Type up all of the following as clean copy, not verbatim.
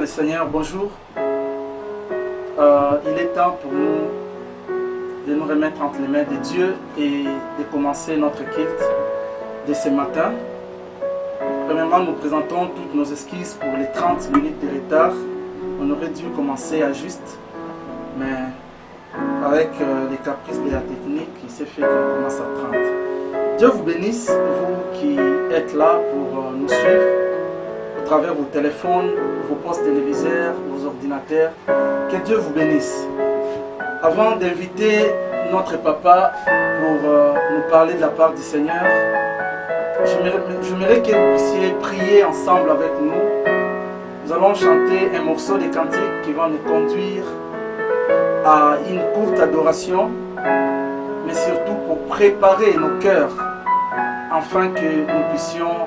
Seigneur, bonjour. Il est temps pour nous de nous remettre entre les mains de Dieu et de commencer notre culte de ce matin. Premièrement, nous présentons toutes nos excuses pour les 30 minutes de retard. On aurait dû commencer à juste, mais avec les caprices de la technique, il s'est fait qu'on commence à 30. Dieu vous bénisse, vous qui êtes là pour nous suivre à travers vos téléphones, vos postes téléviseurs, vos ordinateurs. Que Dieu vous bénisse. Avant d'inviter notre papa pour nous parler de la part du Seigneur, j'aimerais que vous puissiez prier ensemble avec nous. Nous allons chanter un morceau de cantique qui va nous conduire à une courte adoration, mais surtout pour préparer nos cœurs afin que nous puissions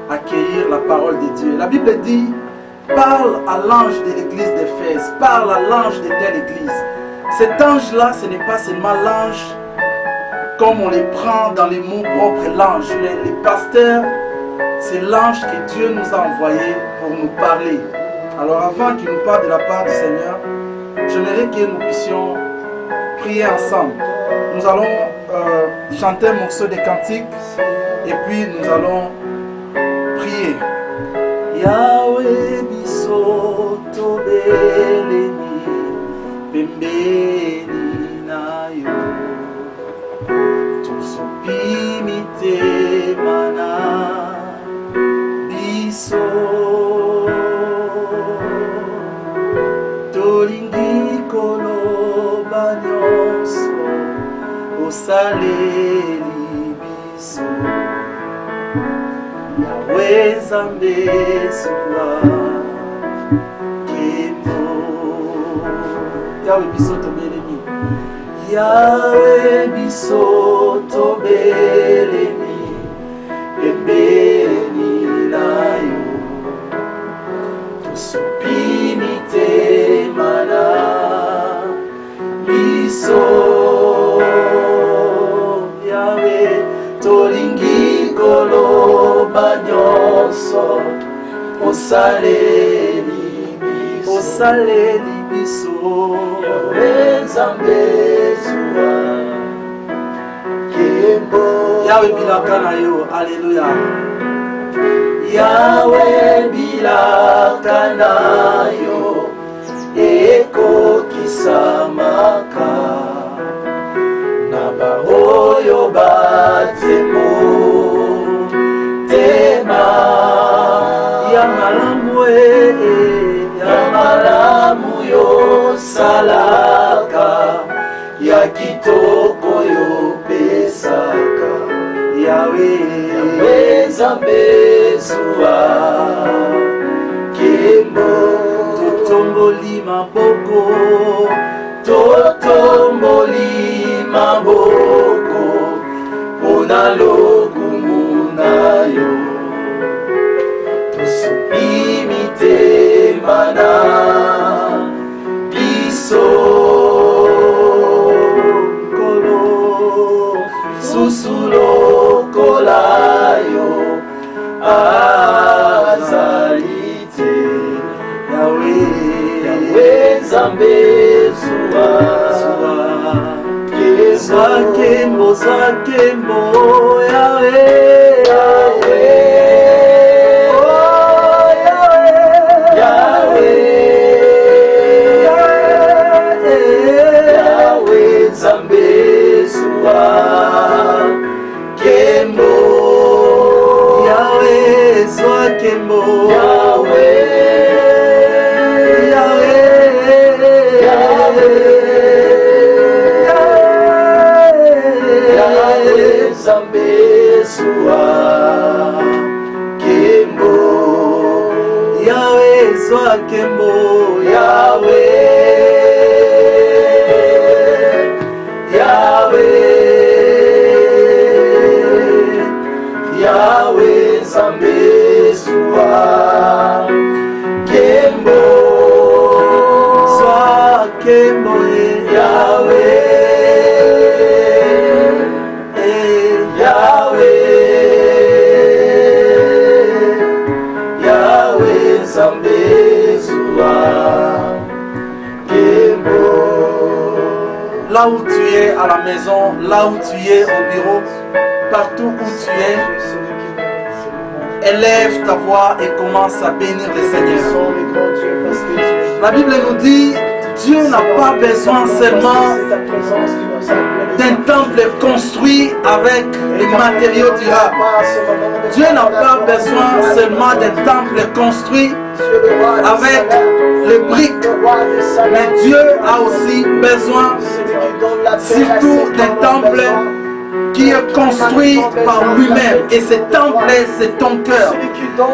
accueillir la parole de Dieu. La Bible dit: parle à l'ange de l'église d'Éphèse, parle à l'ange de telle église. Cet ange-là, ce n'est pas seulement l'ange comme on les prend dans les mots propres, l'ange. Les pasteurs, c'est l'ange que Dieu nous a envoyé pour nous parler. Alors avant qu'il nous parle de la part du Seigneur, j'aimerais que nous puissions prier ensemble. Nous allons chanter un morceau de cantique et puis nous allons prier. Yahweh biso tobeleni pembeni na yo tusupimite mana biso tolingi koloba nyonso osaleli biso Yahweh Nzambe suwa kemo Yahweh biso tobelemi Yahweh biso tobelemi pembeni na yo tosupimi te mana biso Yahweh tolingi koloba nyonso osaleli biso Yahweh Nzambe zuwa kembo Yahweh bilaka na yo, alléluia. Yahweh bilaka na yo ekokisa maka na baoyo batemo tema ya malamu yo salaka ya kitoko yo pesaka Yahweh Nzambe zuwa kembo totomboli maboko mpona lokumu na yo tosupimi te mana biso kolo susu lokola yo azali te Yahweh Nzambe zuwa kembo Yahweh Nzambe zuwa kembo Yahweh zwa kembo Nzambe zuwa kembo Yahweh zwa kembo Yahweh Nzambe zuwa kembo zwa kembo Yahweh Nzambe là où tu es à la maison, là où tu es au bureau, partout où tu es, élève ta voix et commence à bénir le Seigneur. La Bible nous dit, Dieu n'a pas besoin seulement d'un temple construit avec les matériaux durables. Dieu n'a pas besoin seulement d'un temple construit avec les briques. Mais Dieu a aussi besoin surtout d'un temple qui est construit par lui-même. Et ce temple, c'est ton cœur.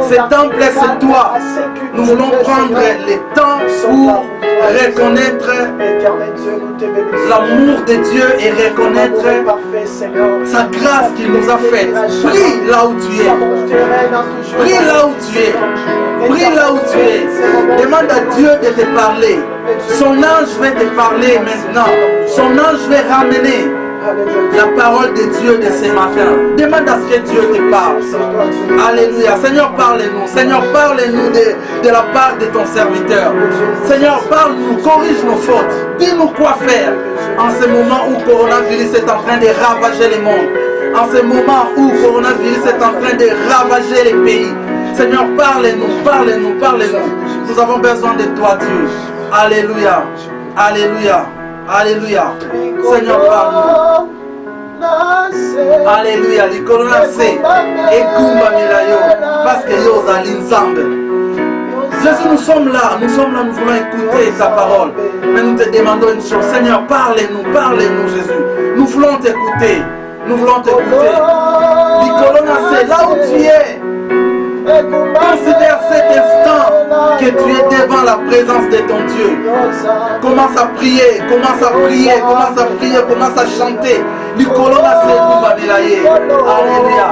Ce temple, c'est toi. Nous voulons prendre le temps pour reconnaître l'amour de Dieu et reconnaître sa grâce qu'il nous a faite. Prie là où tu es. Prie là où tu es. Prie là où tu es. Demande à Dieu de te parler. Son ange va te parler maintenant. Son ange va ramener la parole de Dieu de ce matin. Demande à ce que Dieu te parle. Alléluia. Seigneur, parle-nous. Seigneur, parle-nous de la part de ton serviteur. Seigneur, parle-nous, corrige nos fautes. Dis-nous quoi faire en ce moment où le coronavirus est en train de ravager le monde. En ce moment où le coronavirus est en train de ravager les pays. Seigneur, parle-nous, parle-nous, parle-nous. Nous avons besoin de toi, Dieu. Alléluia. Alléluia. Alléluia. Seigneur, parle-nous. Alléluia. Likolo na se ekumba milayo parce que yo za linzambe. Jésus, nous sommes là, nous voulons écouter ta parole. Mais nous te demandons une chose. Seigneur, parle-nous, parle-nous, Jésus. Nous voulons t'écouter. Nous voulons t'écouter. Likolo na se, là où tu es, considère cet instant que tu es devant la présence de ton Dieu. Commence à prier, commence à prier, commence à prier, commence à chanter. Alléluia.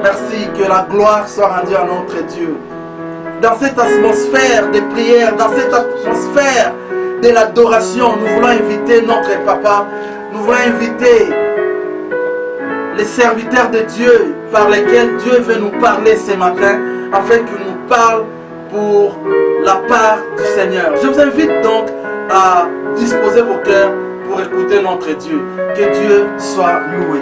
Merci, que la gloire soit rendue à notre Dieu. Dans cette atmosphère de prière, dans cette atmosphère de l'adoration, nous voulons inviter notre papa, nous voulons inviter les serviteurs de Dieu par lesquels Dieu veut nous parler ce matin, afin qu'il nous parle pour la part du Seigneur. Je vous invite donc à disposer vos cœurs pour écouter notre Dieu. Que Dieu soit loué.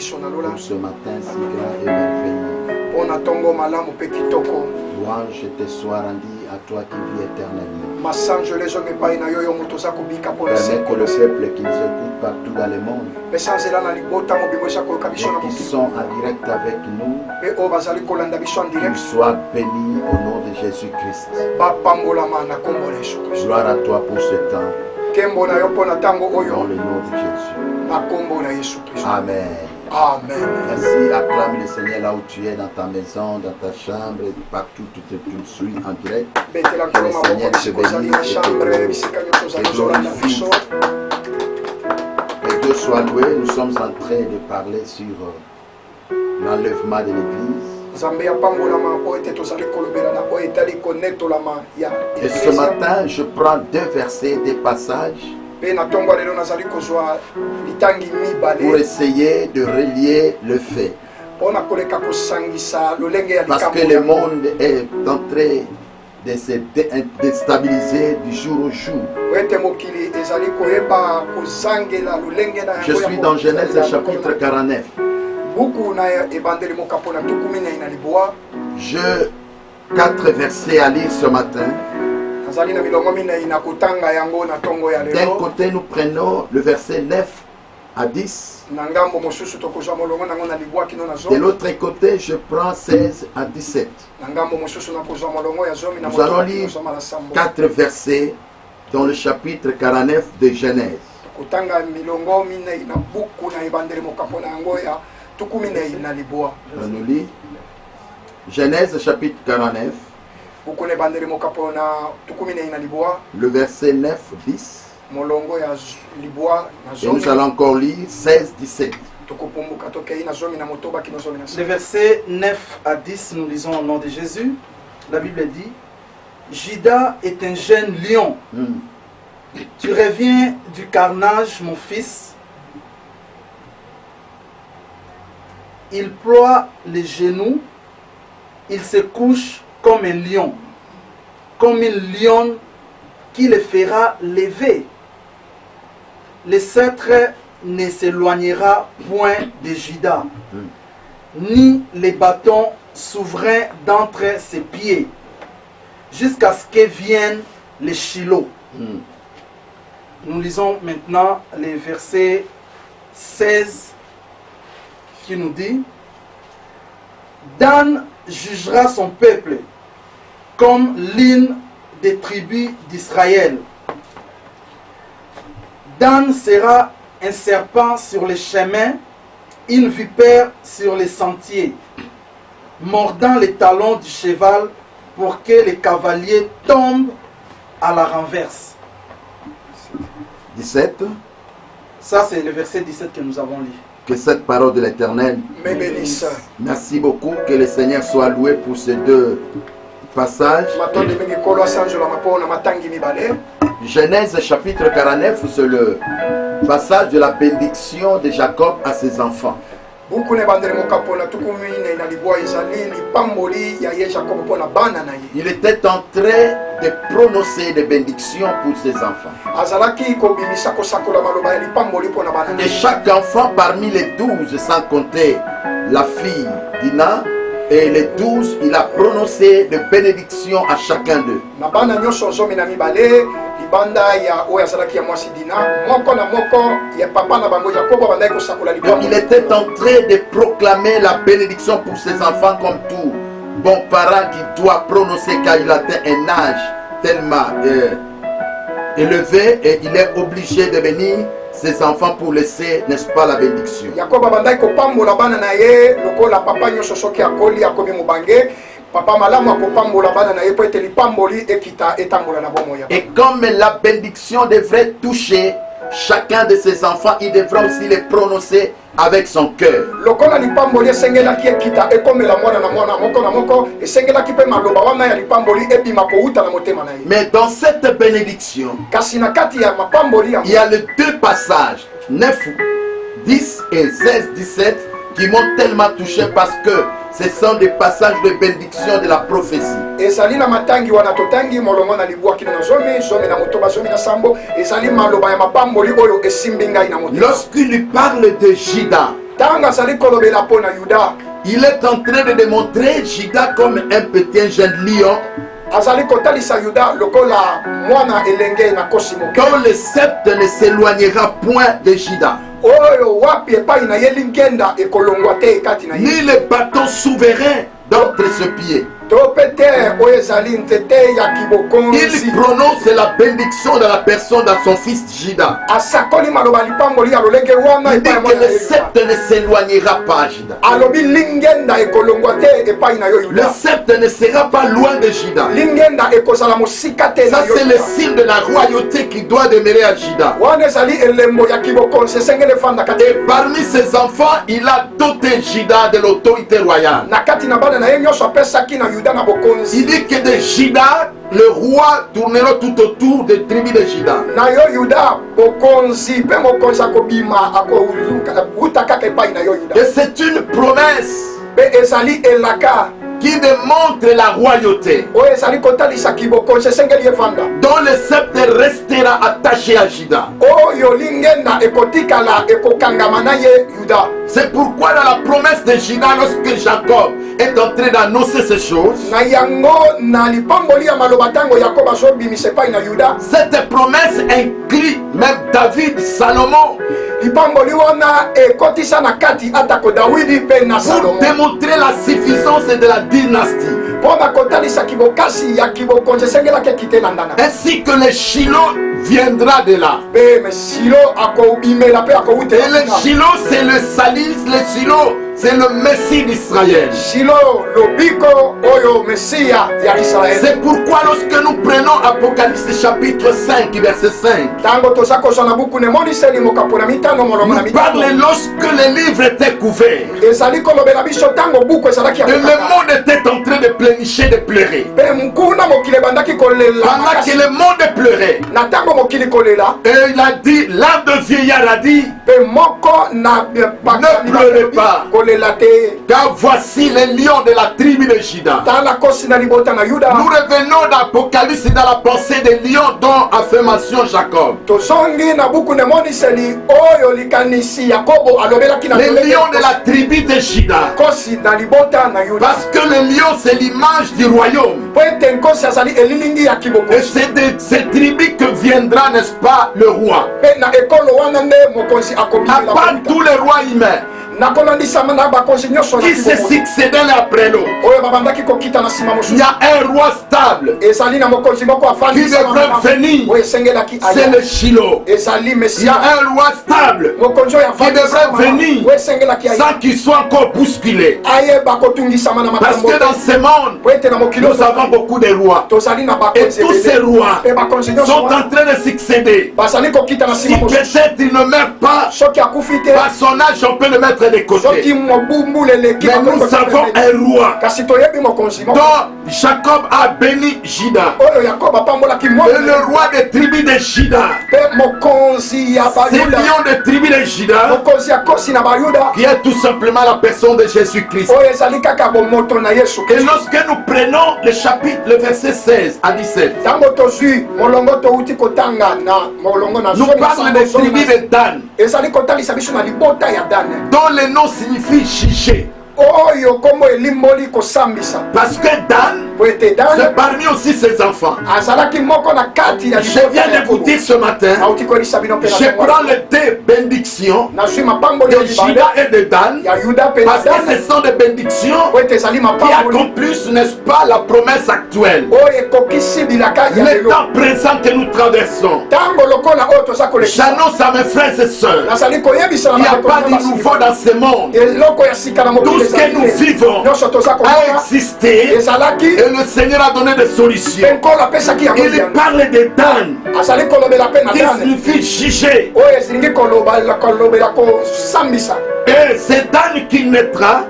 Pour ce matin si grand et merveilleux. Louange te soit rendue à toi qui vis éternellement. Permets que le peuple qui nous écoute partout dans le monde et qui sont en direct avec nous, qu'ils soient bénis au nom de Jésus-Christ. Gloire à toi pour ce temps. Dans le nom de Jésus. Amen. Amen. Merci, acclame le Seigneur là où tu es, dans ta maison, dans ta chambre, partout où tu suis en direct. Que le Seigneur te bénisse et te glorifie. Que Dieu soit loué. Nous sommes en train de parler sur l'enlèvement de l'Église. Et ce matin, je prends deux versets, des passages pour essayer de relier le fait. Parce que le monde est en train de se déstabiliser du jour au jour. Je suis dans Genèse chapitre 49. Je 4 versets à lire ce matin. D'un côté, nous prenons le verset 9 à 10. De l'autre côté, je prends 16 à 17. Nous allons lire 4 versets dans le chapitre 49 de Genèse. On nous lit Genèse chapitre 49, le verset 9, 10. Et nous allons encore lire 16, 17. Les versets 9 à 10, nous lisons au nom de Jésus. La Bible dit: Juda est un jeune lion. Tu reviens du carnage, mon fils. Il ploie les genoux. Il se couche comme un lion, comme une lionne qui le fera lever. Le sceptre ne s'éloignera point de Juda, ni les bâtons souverains d'entre ses pieds, jusqu'à ce que vienne les Shiloh. Nous lisons maintenant les versets 16 qui nous dit: Dan jugera son peuple comme l'une des tribus d'Israël. Dan sera un serpent sur les chemins, une vipère sur les sentiers, mordant les talons du cheval pour que les cavaliers tombent à la renverse. 17. Ça, c'est le verset 17 que nous avons lu. Que cette parole de l'Éternel me bénisse. Merci beaucoup. Que le Seigneur soit loué pour ces deux passages. Genèse chapitre 49, c'est le passage de la bénédiction de Jacob à ses enfants. Il était en train de prononcer des bénédictions pour ses enfants. Et chaque enfant parmi les 12, sans compter la fille Dina, et les 12, il a prononcé des bénédictions à chacun d'eux. Il était en train de proclamer la bénédiction pour ses enfants comme tout bon parent qui doit prononcer quand il atteint un âge tellement élevé, et il est obligé de bénir ses enfants pour laisser, n'est-ce pas, la bénédiction. Et comme la bénédiction devrait toucher chacun de ses enfants, il devra aussi les prononcer avec son cœur. Mais dans cette bénédiction, il y a les deux passages, 9, 10 et 16, 17, qui m'ont tellement touché parce que ce sont des passages de bénédiction de la prophétie. Lorsqu'il lui parle de Juda, il est en train de démontrer Juda comme un petit jeune lion dont le sceptre ne s'éloignera point de Juda, ni le bâton souverain d'entre ses pieds. Il prononce la bénédiction de la personne dans son fils Juda. Il dit que le sceptre ne s'éloignera pas à Juda. Le sceptre ne sera pas loin de Juda. Ça, c'est le signe de la royauté qui doit demeurer à Juda. Et parmi ses enfants, il a doté Juda de l'autorité royale. Il dit que de Juda, le roi tournera tout autour des tribus de Juda. Et c'est une promesse qui démontre la royauté, dont le sceptre restera attaché à Juda. C'est pourquoi dans la promesse de Juda, lorsque Jacob est en train d'annoncer ces choses, cette promesse inclut même David, Salomon, pour démontrer la suffisance de la dynastie. Ainsi que le Shiloh viendra de là. Et le Shiloh, c'est le Salis, le Shiloh, c'est le Messie d'Israël. C'est pourquoi lorsque nous prenons Apocalypse chapitre 5, verset 5, nous parle lorsque le livre était couvert. Et le monde était en train de pleurnicher, de pleurer. Pendant que le monde pleurait, et il a dit, l'âme de vieillard a dit, ne pleurez pas, car voici les lions de la tribu de Juda. Nous revenons d'Apocalypse dans la pensée des lions dont a fait mention Jacob. Les lions de la tribu de Juda. Parce que le lion c'est l'image du royaume. Et c'est de ces tribus que viendra, n'est-ce pas, le roi. À part tous les rois humains qui se succédaient l'un après l'autre, il y a un roi stable qui devrait venir, c'est le Shiloh. Il y a un roi stable qui devrait venir sans qu'il soit encore bousculé. Parce que dans ce monde, nous avons beaucoup de rois. Et tous ces rois sont en train de succéder. Si peut-être il ne meurt pas, par son âge on peut le mettre de côté. Mais nous avons un roi dont Jacob a béni Juda. Et le roi des tribus de Juda, c'est le lion des tribus de Juda, qui est tout simplement la personne de Jésus-Christ. Et lorsque nous prenons le chapitre, le verset 16 à 17, nous parlons des tribus de Dan, dont le nom signifie juger. Parce que Dan, c'est parmi aussi ses enfants. Je viens de vous dire ce matin, je prends les deux bénédictions de Juda et de Dan, parce que ce sont des bénédictions qui accomplissent, n'est-ce pas, la promesse actuelle. Le temps présent que nous traversons, j'annonce à mes frères et sœurs, il n'y a pas de nouveau dans ce monde. Tout ce que nous vivons a existé et le Seigneur a donné des solutions. Il parle de Dan qui signifie juger. Et c'est Dan qui naîtra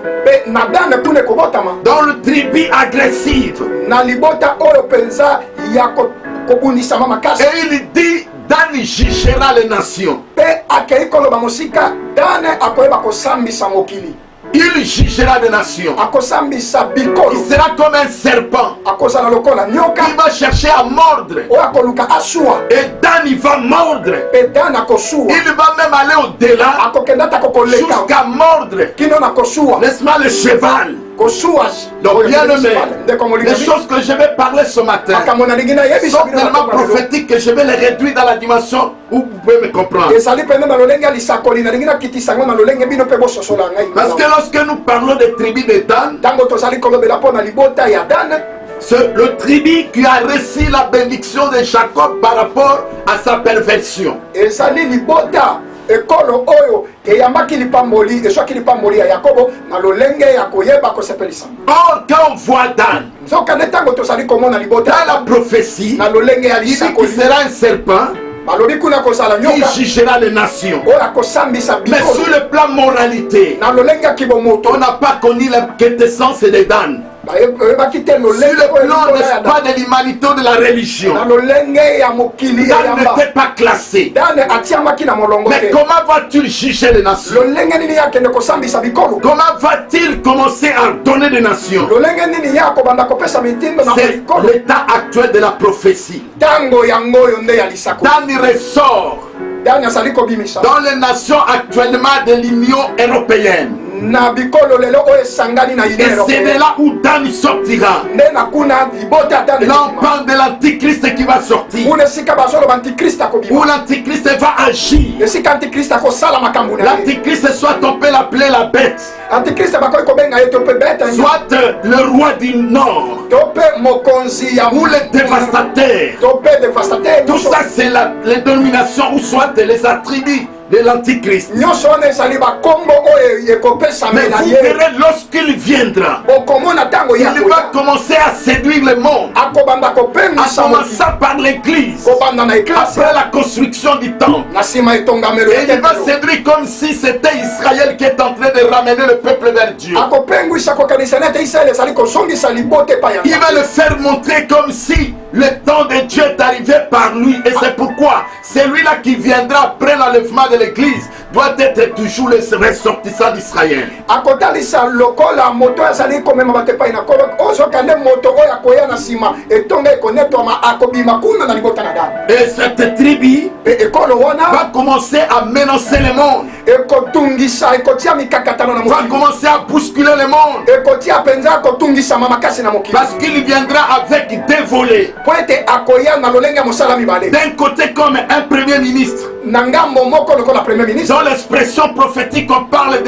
dans le tribu agressive. Et il dit Dan jugera les nations. Il jugera des nations. Il sera comme un serpent qui va chercher à mordre. Et Dan il va mordre. Il va même aller au-delà jusqu'à mordre, n'est-ce pas, le cheval. Donc bien aimé, les choses que je vais parler ce matin sont tellement prophétiques que je vais les réduire dans la dimension où vous pouvez me comprendre. Parce que lorsque nous parlons des tribus de Dan, c'est le tribu qui a reçu la bénédiction de Jacob par rapport à sa perversion. Or, quand on voit Dan dans la prophétie, il dit qu'il sera un serpent qui jugera les nations. Mais sur le plan moralité, on n'a pas connu la quintessence de Dan. Sur le plan, n'est-ce pas, de l'humanité ou de la religion, Dan n'était pas classé. Mais comment va-t-il juger les nations? Comment va-t-il commencer à donner des nations? C'est l'état actuel de la prophétie. Dan ressort dans les nations actuellement de l'Union européenne. na bikolo lelo oyo esangani na Et c'est de là où Dan sortira. nde na kuna libota ata Là on parle de l'antichrist qui va sortir. kuna esika bazoloba antikrist Où akobima l'antichrist va agir. esika antikrist akosala makambo na ye L'antichrist, soit on peut l'appeler la bête, antikrist bakoki kobenga ye to mpe bete soit le roi du nord, to mpe mokonzi ya ou le dévastateur. to mpe devastateur Tout ça, c'est les dominations ou soit les attributs de l'antichrist. nyonso wana ezali bakombo oyo ekopesame Mais na vous ye verrez lorsqu'il viendra, bokomona ntango il va yakoya commencer à séduire le monde. akobanda À kopengwisa commencer par l'église, kobanda na eklase après la construction du temple. na nsima etongamelo Et ya il va tempelo séduire comme si c'était Israël qui est en train de ramener le peuple vers Dieu. akopengwisa kokanisa nete israele ezali kozongisa libota epai ya Il va le faire montrer comme si le temps de Dieu est arrivé par lui. Et c'est pourquoi celui-là qui viendra après l'enlèvement de l'église doit être toujours le ressortissant d'Israël. akotalisa lokola moto azali komema bato epai na kolo ozoka nde moto oyo akoya na nsima etonga ekonetwama akobima kuna na libota na dani Et cette tribu mpe ekolo wana va commencer à menacer le monde, ekotungisa ekotia mikakatano na va mokili commencer à bousculer le monde. ekotia mpenza kotungisama makasi na mokili Parce qu'il viendra avec des volets. po ete akoya na lolenge ya mosala mibale D'un côté comme un premier ministre. na ngambo moko lokola premier ministre Dans l'expression prophétique, on parle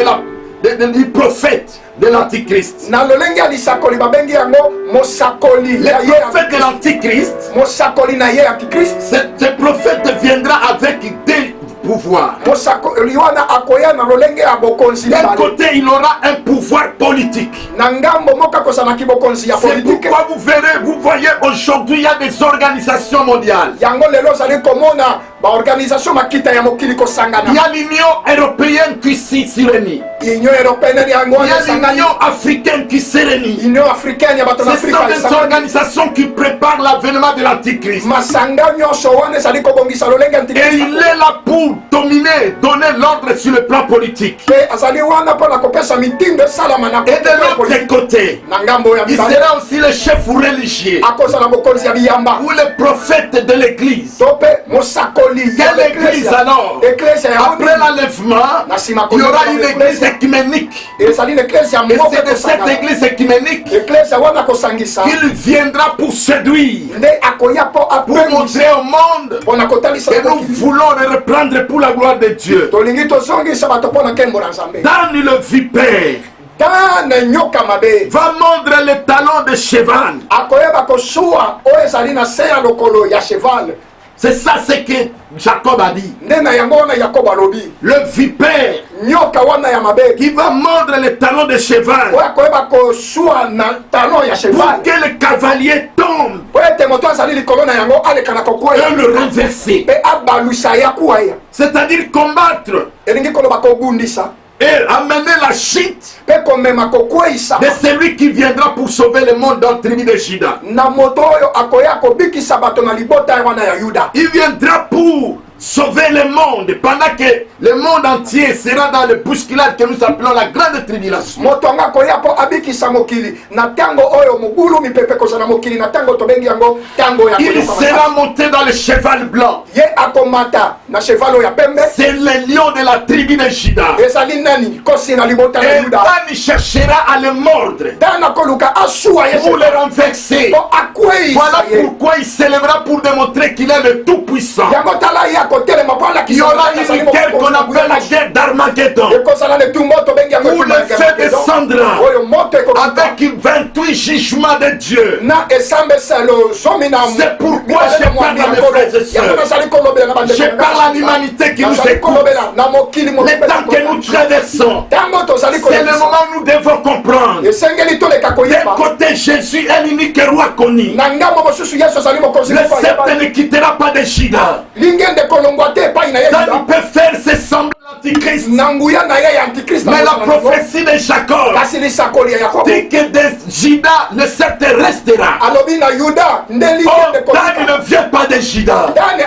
du prophète de l'antichrist. na lolenge ya lisakoli babengi yango mosakoli Le ya ye prophète de l'antichrist, mosakoli na ye antikrist ce prophète viendra avec des pouvoirs. mosakoli wana akoya na lolenge ya bokonzi D'un mibale côté, il aura un pouvoir politique. na ngambo moko akozalaki bokonzi ya C'est politike pourquoi vous verrez, vous voyez aujourd'hui, il y a des organisations mondiales. yango lelo ozali komona baorganisation makita ya mokili Il y kosangana a l'Union européenne qui s'y réunit. union européenne yango Il y wana a esangani l'Union africaine qui s'y réunit. union africaine ya bato na Ce sont afrika des esangani organisations qui préparent l'avènement de l'antichrist. masanga nyonso wana ezali kobongisa lolenge Et antikrist il est là pour dominer, donner l'ordre sur le plan politique. mpe azali wana mpona kopesa mitindo esalama na Et de l'autre côté, na ngambo ya il mibale sera aussi le chef religieux akozala bokonzi ya biyamba ou le prophète de l'église. to mpe mosakoli ya Quelle église alors? eklesia ya Après l'enlèvement, na nsima il y aura une église écuménique. ezali na eklesia Et moko c'est de cette ekosangana église écuménique eklesia wana kosangisa qu'il viendra pour séduire, nde akoya mpo pour apengisa montrer au monde mpona kotalisa que nous mokili. voulons le reprendre pour la gloire de Dieu. tolingi tozongisa bato mpo na nkembo na nzambe Dans le vipère, tana nyoka mabe va mordre le talon de cheval. akoyeba kosuwa oyo ezali na se ya lokolo ya cheval C'est ça ce que Jacob a dit. nde na yango wana yakobo alobi Le vipère nyoka wana ya mabe qui va mordre le talon de cheval oyo akoyeba kosuwa na talon ya pour cheval que le cavalier tombe po ete moto azali likolo na yango aleka na et kokwea le renverser. mpe abalusa ya kuwa ya C'est-à-dire combattre elingi koloba kobundisa et amener la chute mpe komema kokweisa de celui qui viendra pour sauver le monde dans la tribu de Juda. na moto oyo akoya kobikisa bato na libota wana ya yuda Il viendra pour sauver le monde pendant que le monde entier sera dans le bousculade que nous appelons la grande tribulation. moto anga akoya mpo abikisa mokili na ntango oyo mobulu mipepe kozala mokili na ntango tobengi yango ntango ya Il koyoka sera makasi. monté dans le cheval blanc. ye akomata na cheval oyo ya pembe C'est le lion de la tribu de Juda. ezali nani kosi na libota na Et yuda Dan cherchera à le mordre dana koluka asuwa ye pour le renverser. mpo akweisa Voilà ye pourquoi il s'élèvera pour démontrer qu'il est le Tout-Puissant. yango tala ye akotelema mpo Il y aura une guerre qu'on appelle la guerre d'Armageddon, ekozala ne tumbo tobengi yango où le feu descendra oyo moto ekokuta avec 28 jugements de Dieu. na esambeselo zomi na C'est pourquoi je parle à mes frères et sœurs. yango nazali kolobela na bandeko Je parle à l'humanité qui nous nazali écoute. kolobela na mokili Le temps que nous traversons, ntango tozali c'est le koyebisa moment où nous devons comprendre. esengeli toleka D'un koyeba côté, Jésus est l'unique roi connu. na ngambo mosusu yesu azali mokonzi Le moko ayeba. sceptre ne quittera pas de Juda. lingende kolongwa te epai na ye Dan yuda il peut faire se sembler à l'antichrist. na nguya na ye ya antikrist Mais la prophétie de Jacob kasi lisakoli ya yakobo dit que de Juda, le sceptre restera. alobi na yuda nde Oh, lingende Dan ne vient pas de Juda. dani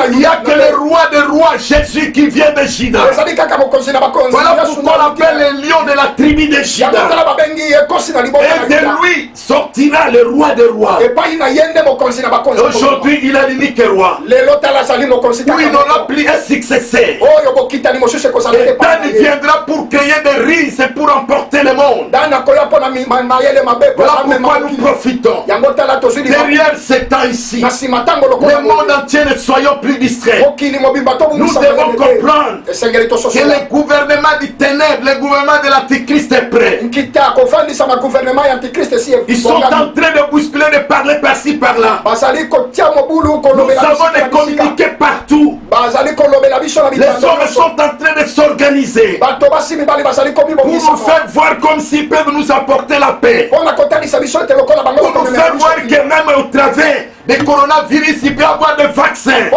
Il n'y a que le roi des rois, Jésus, qui vient de Juda. Voilà pourquoi on appelle le lion de la tribu de Juda. Et de lui sortira le roi des rois. Aujourd'hui, il est l'unique roi. Où il n'aura plus un successeur. Et Dan viendra pour créer des rises et pour emporter le monde. Voilà pourquoi nous profitons. Derrière ces temps ici, le monde entier, ne soyons plus distraits. Nous devons comprendre que le gouvernement du ténèbre, le gouvernement de l'Antichrist est prêt. Ils sont en train de bousculer, de parler par-ci, par-là. Nous avons des communiqués partout. Les hommes sont en train de s'organiser pour nous faire voir comme s'ils peuvent nous apporter la paix. Pour nous faire voir que même au travers des coronavirus, il peut y avoir des vaccins.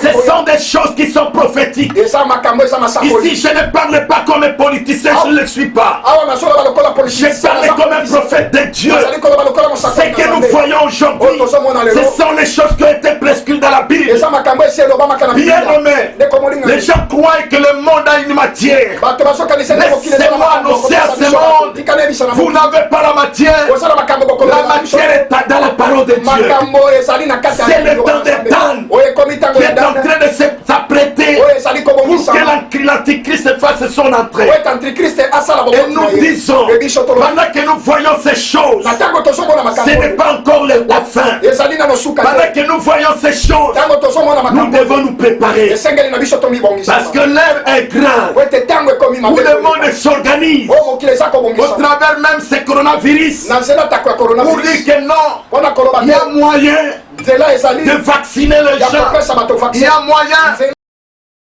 Ce sont des choses qui sont prophétiques. Ici, je ne parle pas comme un politicien, je ne le suis pas. Je parle comme un prophète de Dieu. Ce que nous voyons aujourd'hui, ce sont les choses qui ont été prescrites dans la Bible. Bien nommé, les gens croient que le monde a une matière. Laissez-moi annoncer à ce monde, vous n'avez pas la matière. La matière est dans la parole de Dieu. C'est le temps de Dan qui est en train de s'apprêter pour que l'Antichrist fasse son entrée. Et nous disons, pendant que nous voyons ces choses, ce n'est pas encore la fin. Pendant que nous voyons ces choses, nous devons nous préparer. Parce que l'heure est grande où le monde s'organise au travers même ces coronavirus pour dire que non, il y a moyen de vacciner les gens. Il y a moyen